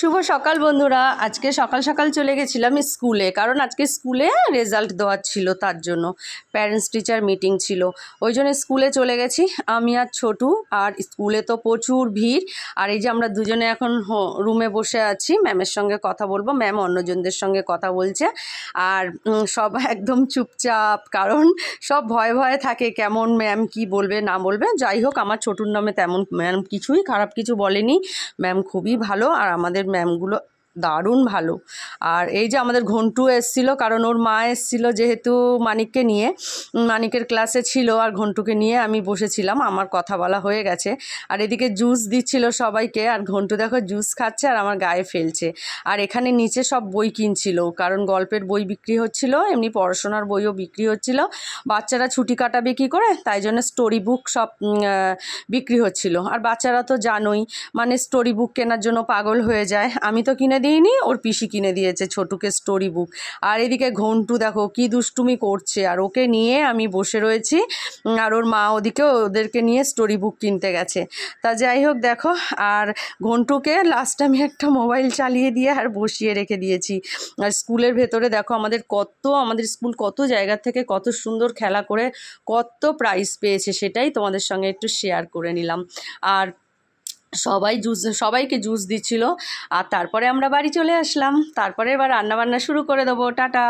শুভ সকাল বন্ধুরা। আজকে সকাল সকাল চলে গেছিলাম স্কুলে, কারণ আজকে স্কুলে রেজাল্ট দেওয়ার ছিল, তার জন্য প্যারেন্টস টিচার মিটিং ছিল। ওই জন্য স্কুলে চলে গেছি আমি আর ছোটু। আর স্কুলে তো প্রচুর ভিড়। আর এই যে আমরা দুজনে এখন রুমে বসে আছি, ম্যামের সঙ্গে কথা বলবো। ম্যাম অন্যজনদের সঙ্গে কথা বলছে। আর সব একদম চুপচাপ, কারণ সব ভয়ে ভয়ে থাকে কেমন ম্যাম কি বলবে না বলবে। যাই হোক, আমার ছোটুর নামে তেমন ম্যাম কিছুই খারাপ কিছু বলেনি। ম্যাম খুবই ভালো, আর আমাদের ম্যামগুলো দারুণ ভালো। আর এই যে আমাদের ঘন্টু এসছিল, কারণ ওর মা এসছিল যেহেতু মানিককে নিয়ে, মানিকের ক্লাসে ছিল, আর ঘন্টুকে নিয়ে আমি বসেছিলাম। আমার কথা বলা হয়ে গেছে। আর এদিকে জুস দিচ্ছিল সবাইকে, আর ঘন্টু দেখো জুস খাচ্ছে আর আমার গায়ে ফেলছে। আর এখানে নিচে সব বই কিনছিল, কারণ গল্পের বই বিক্রি হচ্ছিল, এমনি পড়াশোনার বইও বিক্রি হচ্ছিল। বাচ্চারা ছুটি কাটাবে কী করে, তাই জন্য স্টোরি বুক সব বিক্রি হচ্ছিল। আর বাচ্চারা তো জানোই, মানে স্টোরি বুক কেনার জন্য পাগল হয়ে যায়। আমি তো কিনে দিইনি, ওর পিসি কিনে দিয়েছে ছোটুকে স্টোরি বুক। আর এদিকে ঘন্টু দেখো কি দুষ্টুমি করছে, আর ওকে নিয়ে আমি বসে রয়েছি। আর ওর মা ওদিকে ওদেরকে নিয়ে স্টোরি বুক কিনতে গেছে। তা যাই হোক দেখো, আর ঘন্টুকে লাস্ট আমি একটা মোবাইল চালিয়ে দিয়ে আর বসিয়ে রেখে দিয়েছি। আর স্কুলের ভেতরে দেখো আমাদের স্কুল কত জায়গা থেকে কত সুন্দর খেলা করে কত প্রাইজ পেয়েছে, সেটাই তোমাদের সঙ্গে একটু শেয়ার করে নিলাম। আর সবাইকে জুস দিচ্ছিল। আর তারপরে আমরা বাড়ি চলে আসলাম। তারপরে এবার রান্নাবান্না শুরু করে দেবো। টাটা।